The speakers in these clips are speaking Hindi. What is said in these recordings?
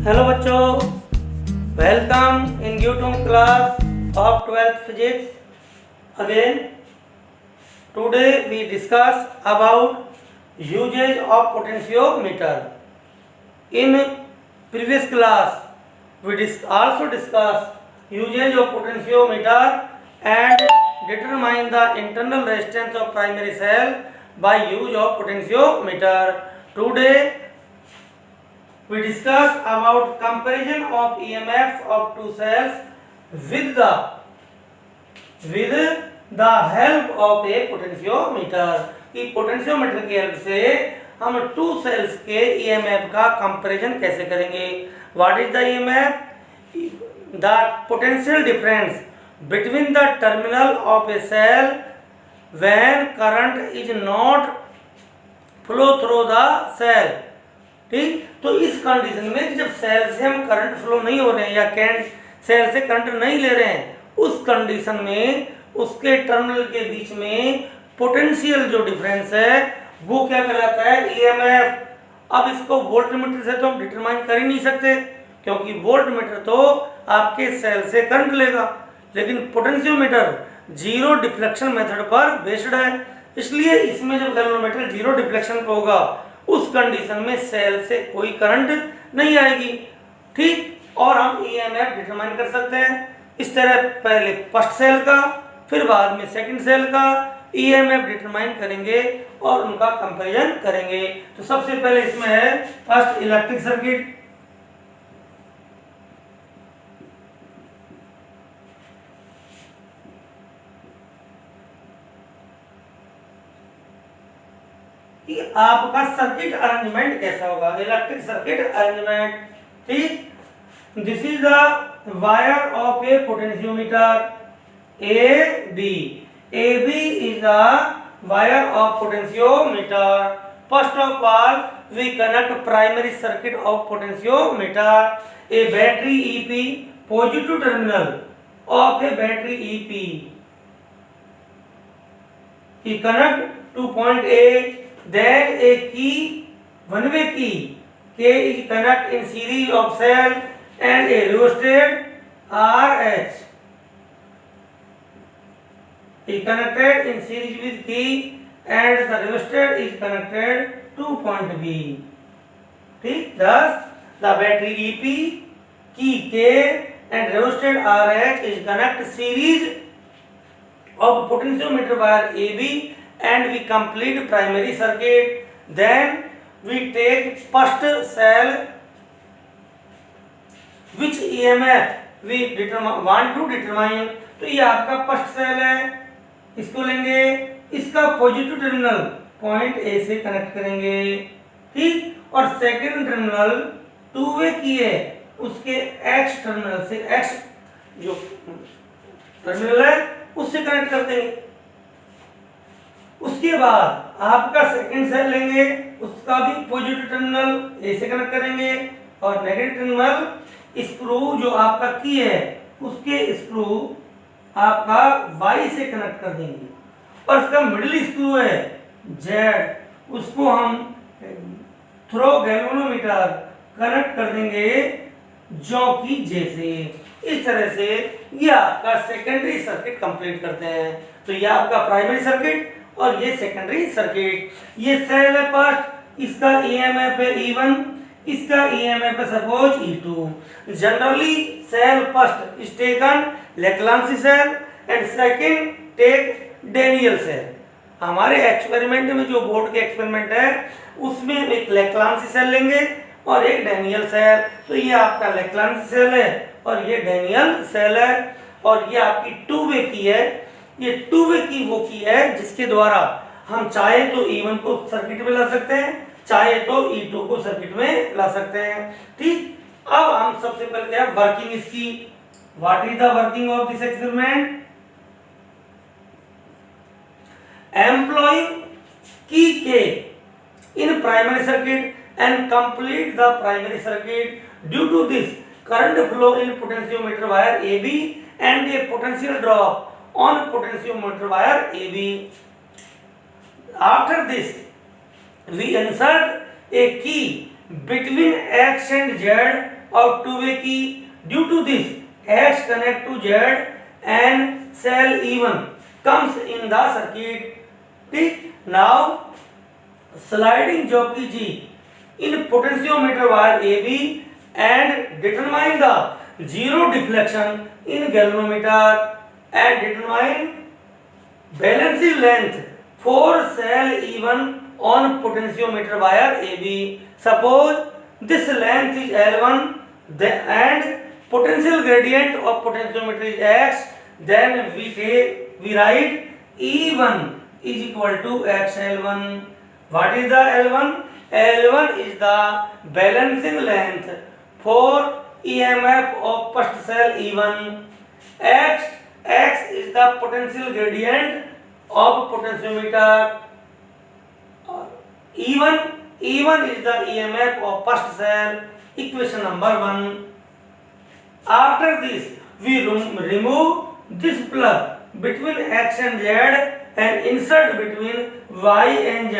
हेलो बच्चों, welcome in newton class of 12th physics. Again, today we discuss about usage of potentiometer. In previous class, we also discussed usage of potentiometer and determine the internal resistance of primary cell by use of potentiometer. Today we discuss about comparison of EMFs of two cells with the help of a potentiometer. कि पोटेंशियोमीटर की हेल्प से हम टू सेल्स के EMF का कंपैरिजन कैसे करेंगे. What is the EMF? The potential difference between the terminal of a cell when current is not flow through the cell. ठीक, तो इस कंडीशन में जब सेल से हम करंट फ्लो नहीं हो रहे हैं या सेल से करंट नहीं ले रहे हैं, उस कंडीशन में उसके टर्मिनल के बीच में पोटेंशियल जो डिफरेंस है वो क्या कहलाता है? EMF. अब इसको वोल्टमीटर से तो हम डिटरमाइन कर ही नहीं सकते, क्योंकि वोल्टमीटर तो आपके सेल से करंट लेगा, लेकिन पोटेंशियोमीटर जीरो डिफ्लेक्शन मेथड पर बेस्ड है. इसलिए इसमें जब गैल्वेनोमीटर जीरो डिफ्लेक्शन पे होगा, उस कंडीशन में सेल से कोई करंट नहीं आएगी. ठीक, और हम EMF डिटरमाइन कर सकते हैं इस तरह. पहले फर्स्ट सेल का, फिर बाद में सेकंड सेल का EMF डिटरमाइन करेंगे और उनका कंपैरिजन करेंगे. तो सबसे पहले इसमें है फर्स्ट इलेक्ट्रिक सर्किट. कि आपका सर्किट अरेंजमेंट कैसा होगा, इलेक्ट्रिक सर्किट अरेंजमेंट. ठीक, this is the wire of A potentiometer AB. AB is the wire of potentiometer. First of all, we connect primary circuit of potentiometer. A battery EP, positive terminal of a battery EP. We connect to point A. Then a key, one-way key, K is connect in series of cell and a rheostat RH is connected in series with key and the rheostat is connected to point B. ठीक, thus the battery EP, key K and rheostat RH is connect series of potentiometer wire AB and we complete primary circuit. Then we take first cell which EMF we want to determine. तो ये आपका फर्स्ट सेल है, इसको लेंगे, इसका पॉजिटिव टर्मिनल पॉइंट A से कनेक्ट करेंगे. ठीक, और सेकंड टर्मिनल टू वे की है, उसके X टर्मिनल से, X जो टर्मिनल है उससे कनेक्ट कर देंगे. उसके बाद आपका सेकंड सेल लेंगे, उसका भी पॉजिटिव टर्मिनल A से कनेक्ट करेंगे और नेगेटिव टर्मिनल स्क्रू जो आपका की है उसके स्क्रू आपका Y से कनेक्ट कर देंगे. और इसका मिडिल स्क्रू है Z, उसको हम थ्रो गैल्वेनोमीटर कनेक्ट कर देंगे जो कि जैसे. इस तरह से ये आपका सेकेंडरी सर्किट कंप्लीट करते हैं. तो ये आपका प्राइमरी सर्किट और ये सेकेंडरी सर्किट. ये सेल है फर्स्ट, इसका EMF है E1, इसका EMF है suppose E2. Generally cell first is taken Leclanche cell and second take Daniell cell. हमारे एक्सपेरिमेंट में जो बोर्ड के एक्सपेरिमेंट है उसमें एक लेक्लांसी सेल लेंगे और एक डेनियल सेल. तो ये आपका लेक्लांसी सेल है और ये डेनियल सेल है. और ये आपकी टू वे की है. ये टू वे की वो की है जिसके द्वारा हम चाहे तो E1 को सर्किट में ला सकते हैं, चाहे तो E2 को सर्किट में ला सकते हैं. ठीक, अब हम सबसे पहले क्या है वर्किंग इसकी. What is the working of this experiment? Employing की K in primary circuit and complete the primary circuit. Due to this, current flow in potentiometer wire AB and a potential drop on potentiometer wire AB. After this, we insert a key between X and Z और टू वे की। Due to this X connect to Z and cell E1 comes in the circuit. ठीक, now sliding jockey G in potentiometer wire AB and determine the zero deflection in galvanometer and determine balancing length for cell E1 on potentiometer wire AB. Suppose this length is L1 and potential gradient of potentiometer is X, then we write E1 is equal to XL1. What is the L1? L1 is the balancing length for EMF of first cell E1. X is the potential gradient of potentiometer. E1 is the EMF of first cell. Equation number 1. After this, we remove this plug between X and Z and insert between Y and Z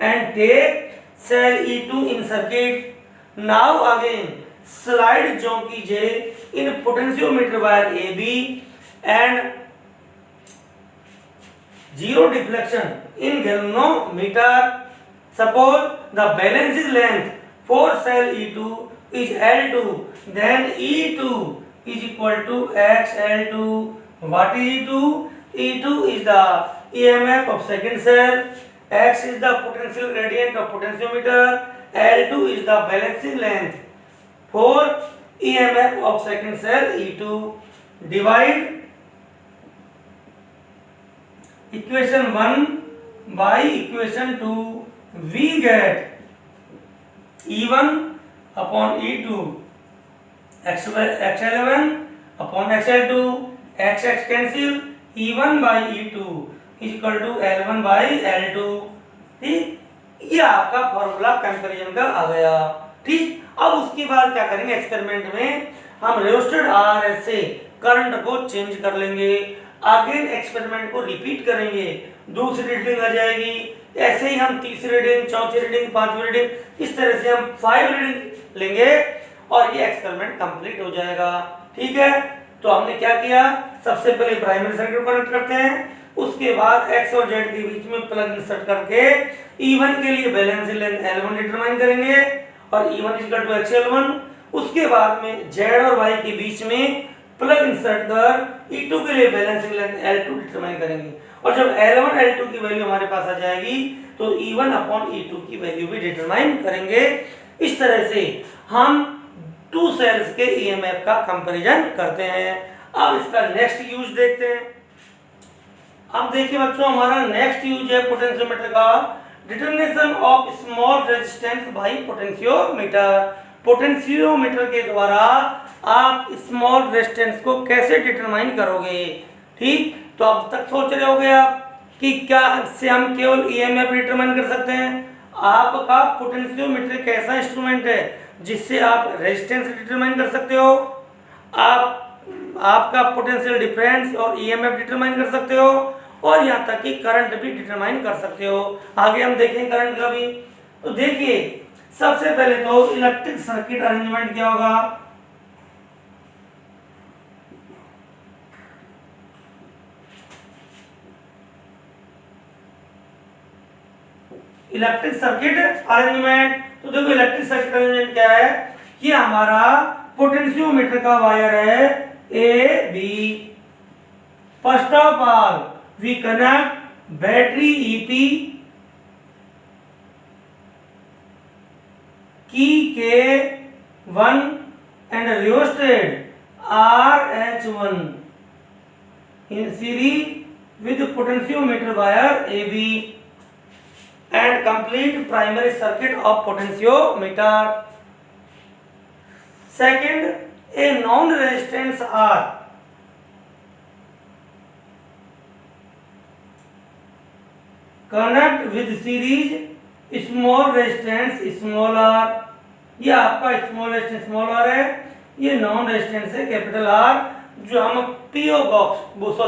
and take cell E2 in circuit. Now again slide jockey J in potentiometer wire AB and zero deflection in galvanometer. Suppose the balancing length for cell E2 is L2, then E2 is equal to XL2. What is E2? E2 is the EMF of second cell, X is the potential gradient of potentiometer, L2 is the balancing length for EMF of second cell E2. Divide equation 1 by equation 2. We get E1 upon E2 XL1 upon XL2, XX cancel, E1 by E2 is equal to L1 by L2. ठीक, ये आपका फॉर्मूला कंपैरिजन का आ गया। ठीक, अब उसके बाद क्या करेंगे, एक्सपेरिमेंट में हम रेजिस्टेड RS से करंट को चेंज कर लेंगे। आगे एक्सपेरिमेंट को रिपीट करेंगे, दूसरी रीडिंग आ जाएगी, ऐसे ही हम तीसरी रीडिंग, चौथी रीडिंग, पांचवी रीडिंग, इस तरह से हम 5 रीडिंग लेंगे और ये एक्सपेरिमेंट कंप्लीट हो जाएगा। ठीक है, तो हमने क्या किया, सबसे पहले प्राइमरी सर्किट कनेक्ट करते हैं, उसके बाद X और Z के बीच में प्लग इंसर्ट करके E1 के लिए बैलेंस लेंथ L1 डिटरमाइन करेंगे और E1 इक्वल टू XL1। उसके बाद में Z और Y के बीच में प्लग इंसर्ट कर E2 के लिए बैलेंस लेंथ L2 डिटरमाइन करेंगे और जब L1 L2 की वैल्यू हमारे पास आ जाएगी तो E1 अपॉन E2 की वैल्यू भी डिटरमाइन करेंगे। इस तरह से हम टू सेल्स के EMF का कंपैरिजन करते हैं। अब इसका नेक्स्ट यूज देखते हैं। अब देखिए बच्चों, हमारा नेक्स्ट यूज है पोटेंशियोमीटर का, determination of small resistance by potentiometer. Potentiometer के द्वारा आप स्मॉल रेजिस्टेंस को कैसे डिटरमाइन करोगे। ठीक, तो अब तक सोच रहे होगे आप कि क्या इससे हम केवल EMF डिटरमाइन कर सकते हैं। आपका पोटेंशियोमीटर एक ऐसा इंस्ट्रूमेंट है जिससे आप रेजिस्टेंस डिटरमाइन कर सकते हो, आप आपका पोटेंशियल डिफरेंस और EMF डिटरमाइन कर सकते हो और यहाँ तक कि करंट भी डिटरमाइन कर सकते हो। आगे हम देखेंगे करंट का भी। तो देखिए, सबसे पहले तो इलेक्ट्रिक सर्किट अरेंजमेंट क्या होगा। इलेक्ट्रिक सर्किट अरेंजमेंट, तो देखो इलेक्ट्रिक सर्किट अरेंजमेंट क्या है, ये हमारा पोटेंशियोमीटर का वायर है A B। First of all we connect battery EP की K1 and rheostat RH1 in series with potentiometer wire AB and complete primary circuit of potentiometer. Second, a non-resistance R connect with series small resistance small r। ये आपका स्मॉल रेजिस्टेंस स्मॉल r है, ये नॉन रेजिस्टेंस है कैपिटल R, जो हम PO बॉक्स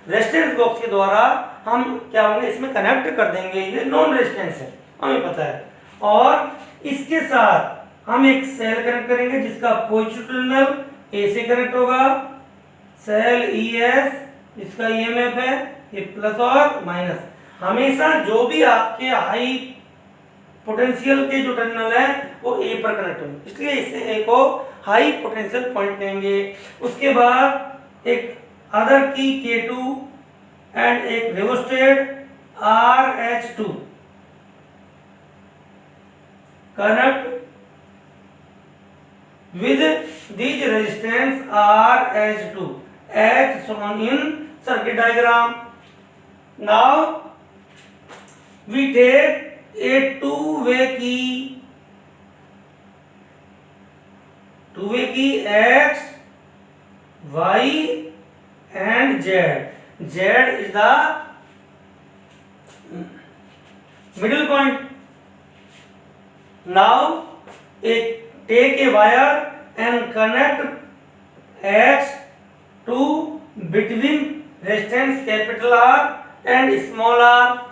रेजिस्टेंस बॉक्स के द्वारा हम क्या होंगे इसमें कनेक्ट कर देंगे। ये नॉन रेजिस्टेंस है, हमें पता है। और इसके साथ हम एक सेल कनेक्ट करेंगे जिसका पॉजिटिव टर्मिनल ए से कनेक्ट होगा, सेल ई एस जिसका ईएमएफ है ये प्लस और माइनस। हमेशा जो भी आपके हाई पोटेंशियल के जो टर्मिनल है वो ए पर कनेक्ट होंगे, इसलिए इसे ए को हाई पोटेंशियल पॉइंट कहेंगे। उसके बाद एक अदर की K2 एंड एक रेवोस्टेट RH2 connect with these resistance RH2 as shown in circuit diagram. Now we take a two-way key X, Y and Z. Z is the middle point. Now take a wire and connect X to between resistance capital R and small r,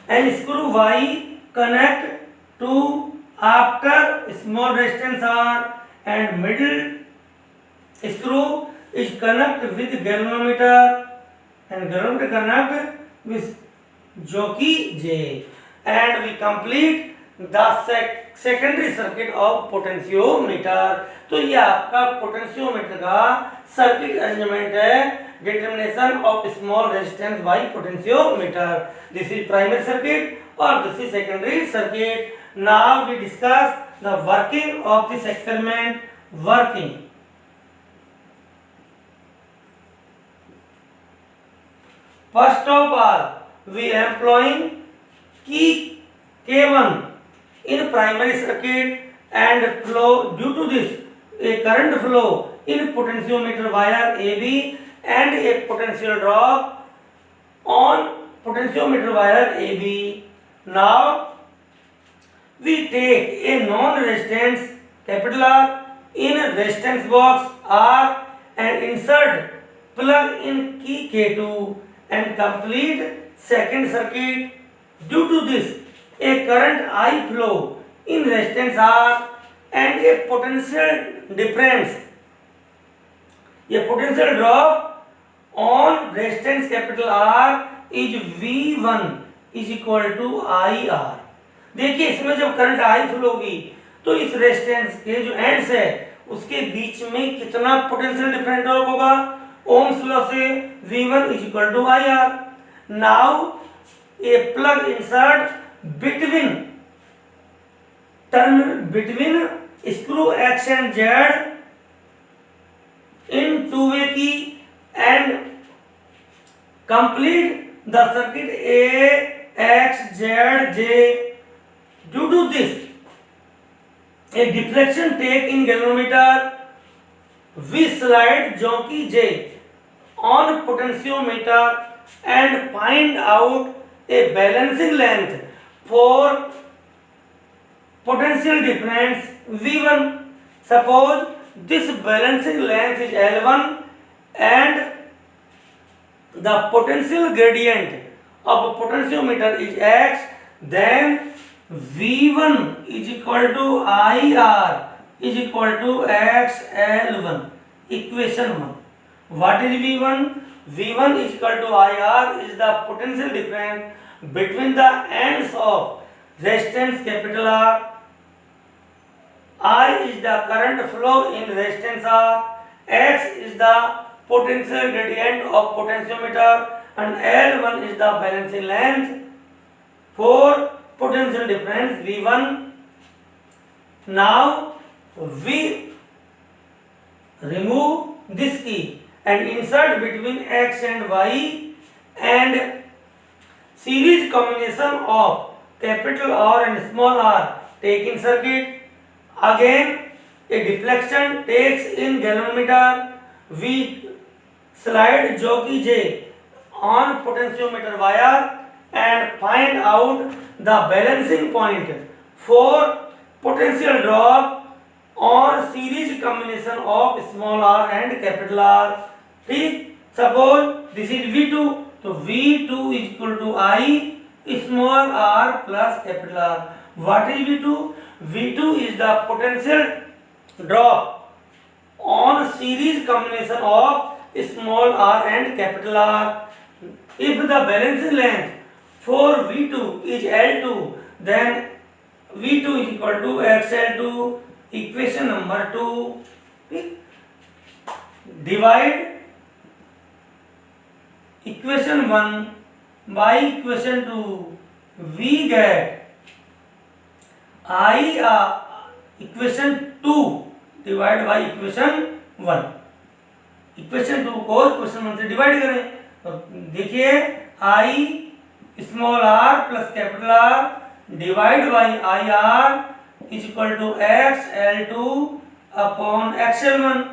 and screw Y connect to after small resistance R, and middle screw is connect with galvanometer and galvanometer connect with jockey J, and we complete the secondary circuit of potentiometer. तो ये आपका पोटेंशियोमीटर का सर्किट अरेंजमेंट है, determination of small resistance by potentiometer. This is primary circuit और this is secondary circuit. Now we discuss the working of this experiment. Working, first of all we employing key K1 in primary circuit and flow. Due to this a current flow in potentiometer wire AB and a potential drop on potentiometer wire AB. Now we take a non-resistance capital R in a resistance box R and insert plug in key K2 and complete second circuit. Due to this a current I flow in resistance R and a potential difference, a potential drop on resistance capital R is V1 is equal to IR. देखिए इसमें जब करंट I फ्लो होगी तो इस रेजिस्टेंस के जो एंड्स है उसके बीच में कितना पोटेंशियल डिफरेंस ड्रॉप होगा? ओम्स लॉ से V1 is equal to IR. Now a plug insert between screw X and Z in two-way key and complete the circuit AXZJ. Due to this a deflection take in galvanometer. We slide jockey J on potentiometer and find out a balancing length for potential difference V1. Suppose this balancing length is L1 and the potential gradient of potentiometer is X, then V1 is equal to IR is equal to XL1. Equation 1. What is V1? V1 is equal to IR is the potential difference between the ends of resistance capital R. I is the current flow in resistance R. X is the potential gradient of potentiometer and L1 is the balancing length for potential difference V1. Now we remove this key and insert between X and Y and series combination of capital R and small r take in circuit. Again a deflection takes in galvanometer. We slide jockey J on potentiometer wire and find out the balancing point for potential drop on series combination of small r and capital R. ठीक, suppose this is V2, तो V2 is equal to I small r plus capital R. What is V2? V2 is the potential drop on series combination of small r and capital R. If the balancing length for V2 is L2, then V2 is equal to XL2. Equation number 2. Divide equation 1 by equation 2. We get equation 2 divide by equation 1. Equation 2 को इक्वेशन 1 से डिवाइड करें तो देखिए I small R plus capital R divide by I R is equal to X L two upon X L 1.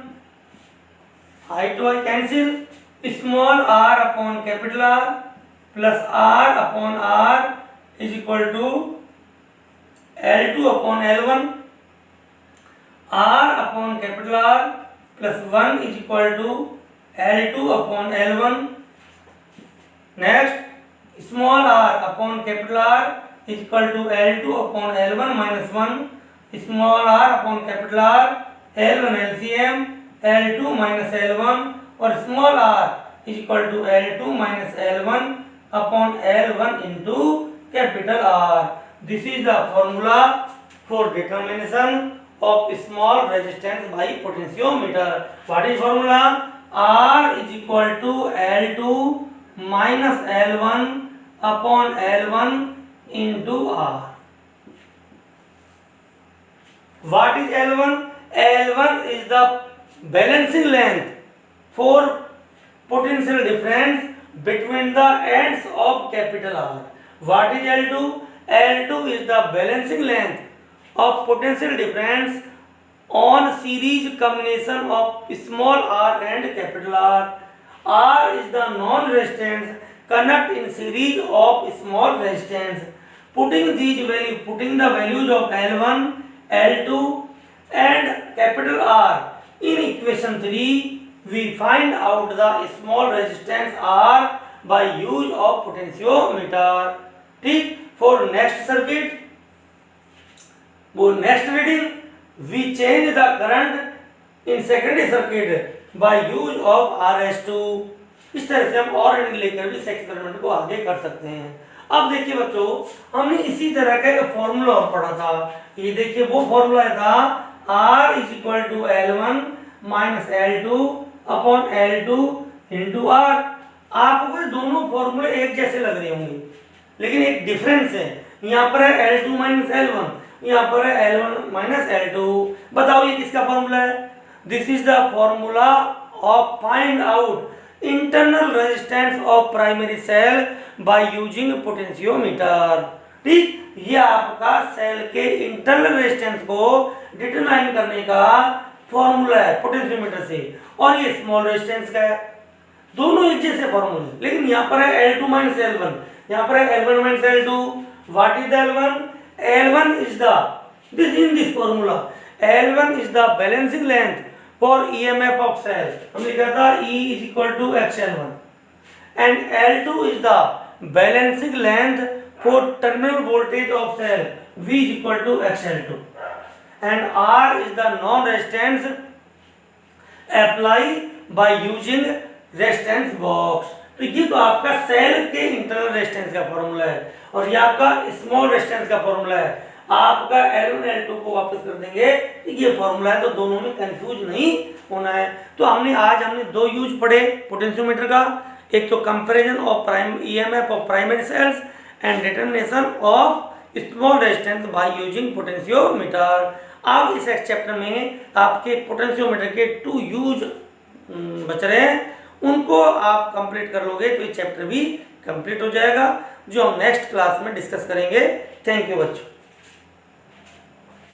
I two I cancel. Small R upon capital R plus R upon R is equal to L2 upon L1. R upon capital R plus 1 is equal to L2 upon L1. Next, small r upon capital R is equal to L2 upon L1 minus 1. Small r upon capital R, L1 LCM, L2 minus L1 और small r is equal to L2 minus L1 upon L1 into capital R. This is the formula for determination of small resistance by potentiometer. What is formula? R is equal to L2 minus L1 upon L1 into R. What is L1? L1 is the balancing length for potential difference between the ends of capital R. What is L2? L2 is the balancing length of potential difference on series combination of small r and capital R. R is the non-resistance connect in series of small resistance. Putting the values of L1, L2 and capital R in equation 3, we find out the small resistance R by use of potentiometer. ठीक. For next circuit, for next reading, we change the current in secondary circuit by use of RS2. इस तरह से हम और रीडिंग लेकर भी एक्सपेरिमेंट को आगे कर सकते हैं. अब देखिए बच्चों, हमने इसी तरह का एक फॉर्मूला और पढ़ा था. ये देखिए वो फॉर्मूला था R is equal to L1 minus L2 upon L2 into R. आपको दोनों फॉर्मूले एक जैसे लग रहे होंगे लेकिन एक डिफरेंस है. यहाँ पर है L2 माइनस L1, यहाँ पर है L1 माइनस L2. बताओ ये किसका फॉर्मूला है? This is the formula of find out internal resistance of primary cell by using potentiometer. ठीक, ये आपका सेल के इंटरनल रेजिस्टेंस को डिटरमाइन करने का फॉर्मूला है पोटेंशियोमीटर से, और ये स्मॉल रेजिस्टेंस का है. दोनों एक जैसे फॉर्मूले, लेकिन यहाँ पर है L2 माइनस L1, यहाँ पर है L1 minus L2. What is the L1? L1 is this formula. L1 is the balancing length for EMF of cell. हमने कहा था E is equal to XL1. And L2 is the balancing length for terminal voltage of cell. V is equal to XL2. And R is the non-resistance applied by using resistance box. तो ये तो आपका सेल के इंटरनल रेजिस्टेंस का फॉर्मूला है और ये आपका स्मॉल रेजिस्टेंस का फॉर्मूला है. आपका L1 L2 को वापस कर देंगे तो ये फॉर्मूला है, तो दोनों में कंफ्यूज नहीं होना है. तो हमने दो यूज पढ़े पोटेंशियोमीटर का. एक तो comparison of EMF of primary cells and determination of small resistance by using potentiometer. अब इस चैप्टर में आपके पोटेंशियोमीटर के 2 यूज बच रहे हैं, उनको आप कंप्लीट कर लोगे तो ये चैप्टर भी कंप्लीट हो जाएगा, जो हम नेक्स्ट क्लास में डिस्कस करेंगे. थैंक यू बच्चों.